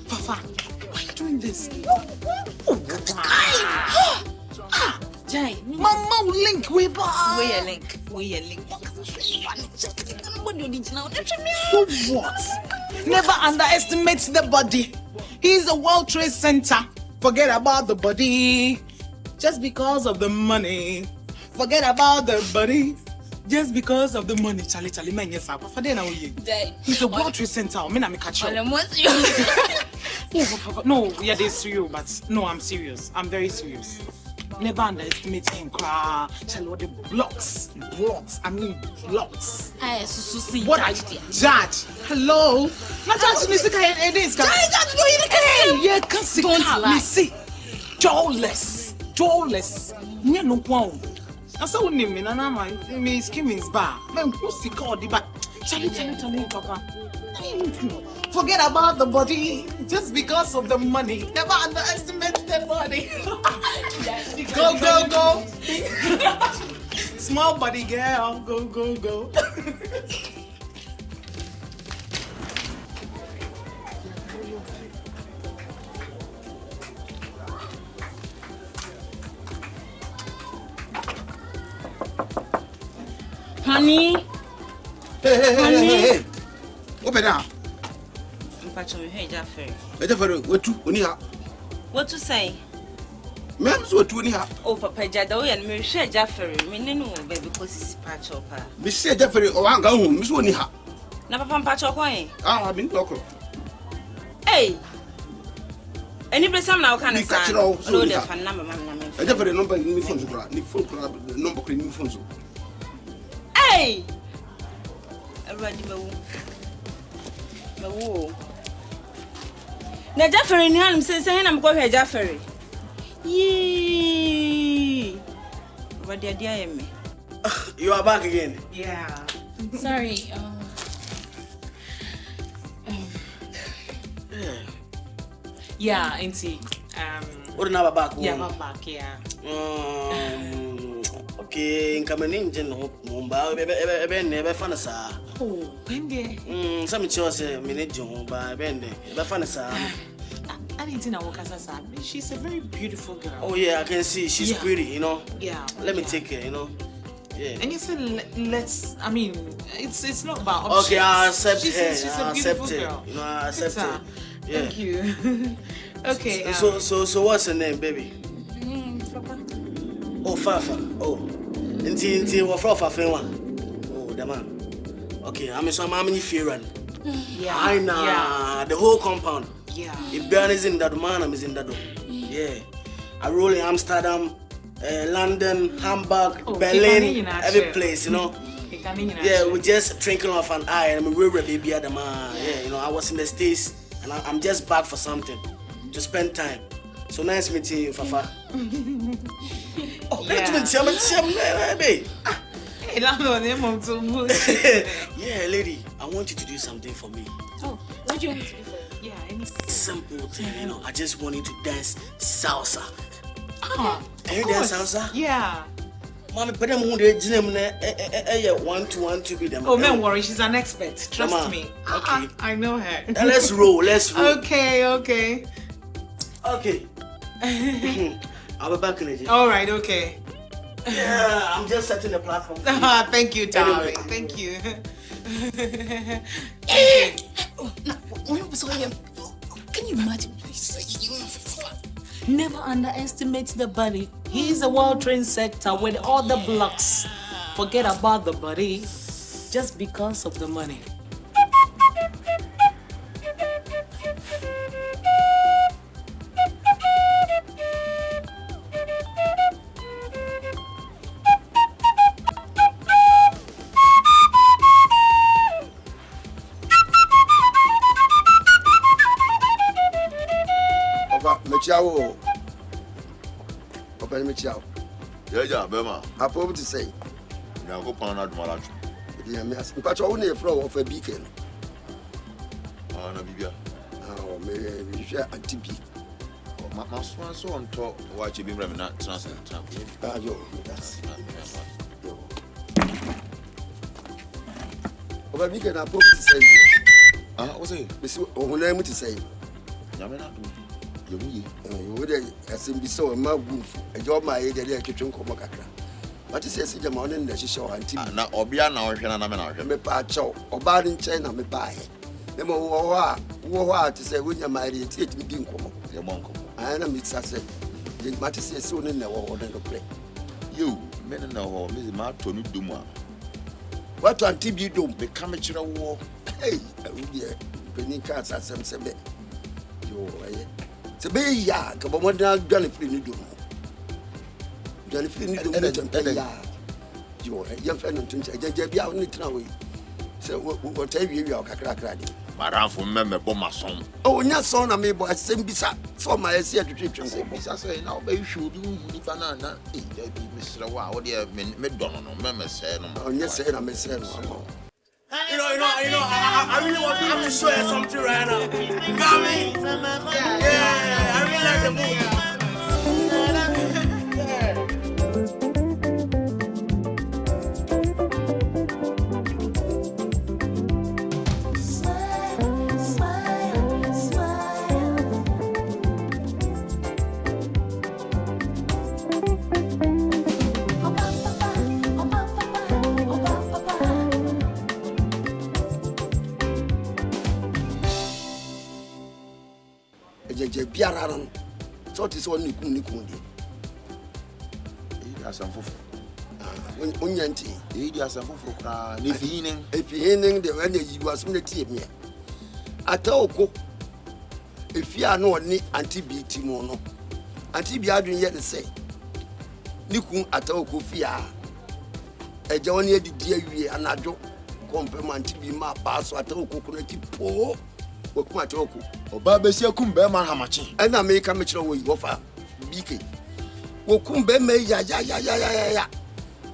Papa, why are you doing this? Mama will link with Where a link. So what? Never underestimate the body. He's a World Trade Center. Forget about the body. Just because of the money. Forget about the body. Just because of the money. Charlie, man, yes, sir. He's a World Trade Center. I'm catch you. No, yeah, this to you, but no, I'm serious. I'm very serious. Never underestimate him. Tell what the blocks. I mean blocks. What Judge? Hello. Not judge me. It is. Yeah, can't see. Me see. Jawless. Me no one. I saw him in an arm. Me skimmings bar. Man, who's the call? But Charlie, Papa. Forget about the body just because of the money. Never underestimate the body. Go. Small body girl. Go. Honey. Hey. Open up. Jaffery. What to say? Ma'am, so to any Oh, Papa Jado and Michelle Jaffery, meaning baby because it's patch up. Miss Jeffrey or I'll go home, Miss Woniha. Never from patch up. I've been local. Hey! Any place I'm now can catch it all. So the fan number, I never number in the phone, the number cleaning phones. Hey! Already, now Jaffery, I'm saying I'm going to Jaffery. Yee! What did you me? You are back again. Yeah. Sorry. Yeah, auntie. What another back? Yeah, I'm back. Yeah. Okay, come in engine. Mumba, never fun as Oh, when some chose a minute, by Bendy. Never fun as I didn't know what she's a very beautiful girl. Oh yeah, I can see she's pretty, you know. Yeah. Let me take her, you know. Yeah. And you said let's. I mean, it's not about options. Okay, I accept her. She's a beautiful girl. You know, I accept her. Yeah. Thank you. Okay. So what's her name, baby? Papa. Oh, Fafa. Oh, Inti, what Fafa Fafa? Oh, the man. Okay, I'm so many Efiewura. Yeah. I know. Yeah. The whole compound. Yeah. If Ben is in that man, I'm in that. Yeah. I roll in Amsterdam, London, Hamburg, Berlin, every place, you know. Yeah, we just drinking off an eye and we were baby at the man. Yeah, you know, I was in the States and I'm just back for something to spend time. So nice meeting you, Fafa. Oh, baby. Yeah, lady, I want you to do something for me. Oh, what do you want me to do for you? Yeah, any simple thing, you know. I just want you to dance salsa. Can you dance salsa? Yeah. Mommy, but I'm going to 1 to 1 to be them. Oh, don't worry, she's an expert. Trust Mama. me. Okay. I know her. Let's roll. Okay. Okay. I'll be back in a day. All right, okay. Yeah, I'm just setting the platform. Thank you, darling. Anyway. Thank you. Can you imagine, please? Never underestimate the body. He's a World Trade Center with all the blocks. Forget about the body just because of the money. Ciao. Open me ciao. Yeah, Bema. I probably to say. Now go pound out Malachi. Yeah, miss. Because only a flow of a beacon. Oh, no, Bibia. Oh, maybe you share a TP. Oh, my swan so on top. Watch you be remember not transfer time. Yo, that's over beacon. I probably to say. What's it? Miss Oholem to say. Yamina, you would as in be so a mouth, a job my age, a kitchen comaca. But it says the morning that she saw Auntie. Now, Obiana or Shanamana, Me pacho, or bad in China, me buy. The more to say, when you're married, it me didn't come. your monk. I am Miss Sassy. The matter says soon in the world and the play. You, men and no, Mrs. Martin Duma. What Auntie you do? Become a chill war. Hey, dear, penny cats at some sebe. You, it's a bay yak, but one down Johnny Flynn do. Johnny Flynn do, you are a young friend of Tunch, I be out in it now. So, whatever you are, crack. Madame from Member Bomason. Oh, not son of me, but I send beside for my seat to treat you. I say, now, baby, should you, if I know, Mr. Wow, dear, McDonald, Member said, oh, yes, I may say, I really want to show you something right now. You got me? Yeah, I really like the movie. Biararan, so it is only Kunikundi. As I'm for When Unyanti, he has a for if he ain't the way you was from the team. I tell Cook, if you are no need anti B Timono, anti be arguing yet to say, Nikun at all Kufia, a Johnny the dear and I don't compliment to be my pass at all coconut poor. Okumatoku Oba Bessia Kumbe man hamachi. And I make a mature way offer. Biki. Wokumbe me ya.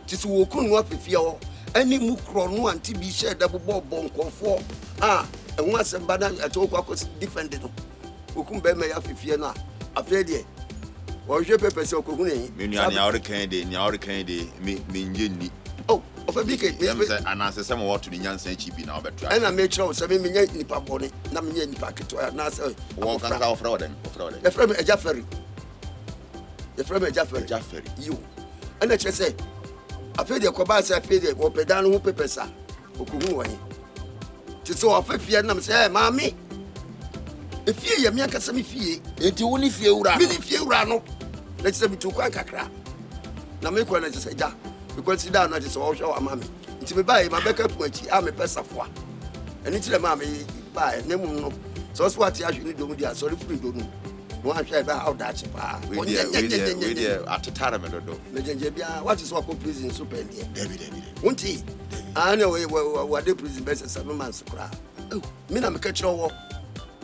Tis wokun what if you any mukron one to be shared double bon for. And once a banana at all was defended. Wokumbe me if you na. Afraid ye. Or your pepper so cooking. Minya Candy, me. Oh, of a big and answer some what to the young Saint be now, but and I made sure 7 minutes nipa body, Namini packet to answer. Walk out fraud and the friend a Jaffrey. The friend a Jaffrey, you. And I just say, I feel the Kobasa feel or Pedano who pepesa, Okuway. To so of a Fianam say, Mammy. If you are Miaka Sami fee, it only Efiewura, Efiewura. Let's say me to Quackra. Now make one as I say, because sit down, not all show mammy. It's me buy my backup which I'm a person. And it's the mammy buy, no. So what you actually do with your sorry free don't know. One share how that's a bar. We at the Taramado. What is what prison super here? Won't he? I know what they prison best 7 months to cry. Oh, me, I'm a catcher walk.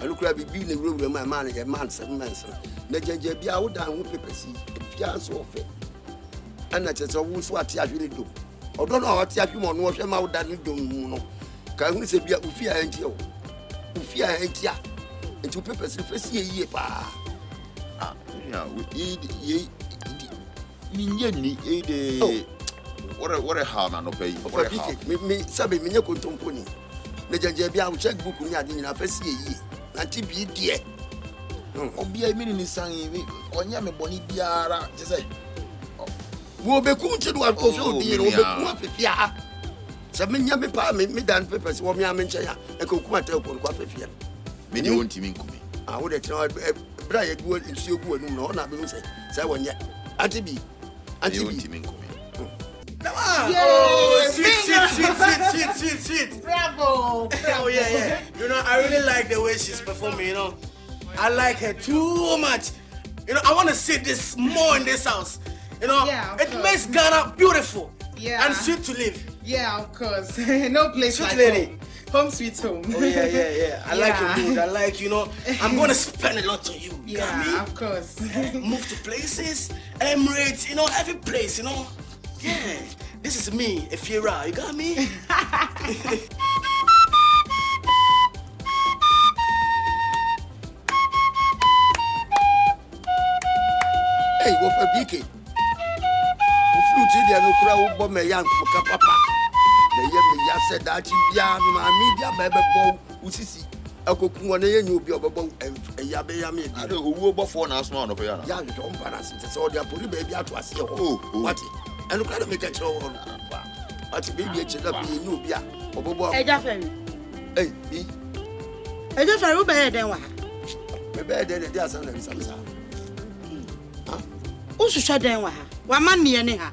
I look like being in the room with my man a man 7 months. The be out down with papers if you are so fair. And I just always what you really do. I don't know what you want to watch them out than you don't. Can we say, Ufia and you? Ufia and ya. And two papers if I see a year. Ye, what a harm and obey. Me, Sabi Minako Tomponi. The Jabia will check book in a first year. Until be dear. Or be a minute sang or Yammy Bonnie Biara, just say. Will be cool to do also dear over Fia. Some yummy pa me done papers, what me I mention, and cook my telephone coffee. Me don't want to mean me. I would have tried Brian Wood in Sue Wood, no, not being said. So one yet. Auntie B. Auntie B. Come on! Oh, sweet. Bravo! Oh, yeah. You know, I really like the way she's performing, you know. I like her too much. You know, I want to see this more in this house. You know, it makes Ghana beautiful and sweet to live. Yeah, of course. No place Sweet like lady. home. Home sweet home. Oh, yeah. I like your mood. I like, you know, I'm going to spend a lot on you. Yeah, of course. Move to places, Emirates, you know, every place, you know. Yeah, this is me, Efiewura. You got me? Hey, go for BK. Who flew to the Nukra, who bomb a young papa. The Yemi said that you be my media baby bow, Usisi. I could one day you be about a yabe. I don't know before now, small of ya. Yeah, you don't balance it. So they are putting baby out to us. Oh, what? And look at make a show. What a baby, it's a new beer. Agya Ferry. Hey, Agya Ferry, who bear then what? Maybe there are some. Who should shut down what? One man near her.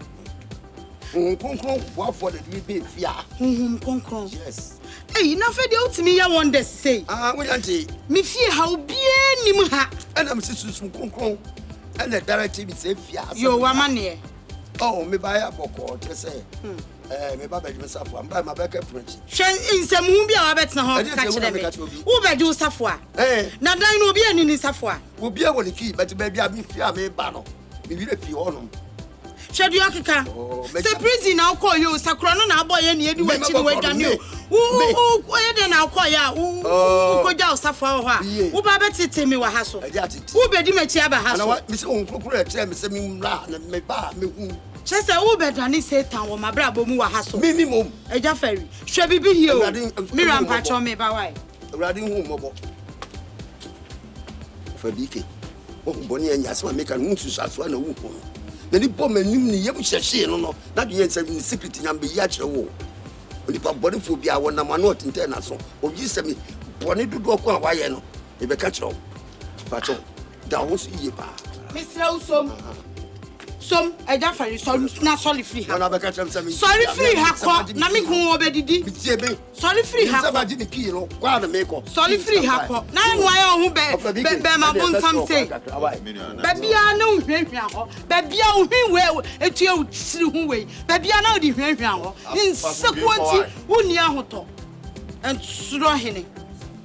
What for the baby? Yes. Hey, enough for the to me. I want to say. We auntie. Me fear how bien ha. And I'm sister from and the directive is if you one man near. Oh, me buy a book or to say. Me buy myself one by my backup French. Shen in some movie or better now. Catch them. Who by do Safwa? Eh, now I know be any Safwa. Will be able to keep, but baby, I mean, fear me banner. Maybe if you own them. Shadu Akika. Say prison now call you Sakrano now boy any do what you wait on you. Who then I'll call ya. Who go down Safwa? Who babette me wa hassle? Who be Dimechiaba hassle? Miss Uncle tell me some rat and me bar me. Just a who better than say town or my brabo mu wa hassle. Minimum. Agya Ferry. Shall be here. Miram patch me by why? Riding home mobile. For BK. Oh, Bonnie and Yasma make a moon to Saswan a whoop. The Nippon and Nimni Yamusha, no, not yet having secret in Ambiyacha war. Only for body phobia when I'm not international. Or you send me, Bonnie to go on Wayano. If a catch all. But that was ye. Mr. Some Agya Ferry, some not sorry free. Sorry free, Hako, Nami who obedi. Sorry free, Hako, Quad Mako. Sorry free, Hako. Now, why who bear my bone some say. Baby, I know baby, I will at your true way. Baby, I know the in Sakwati, Wunya Hoto, and Srohene.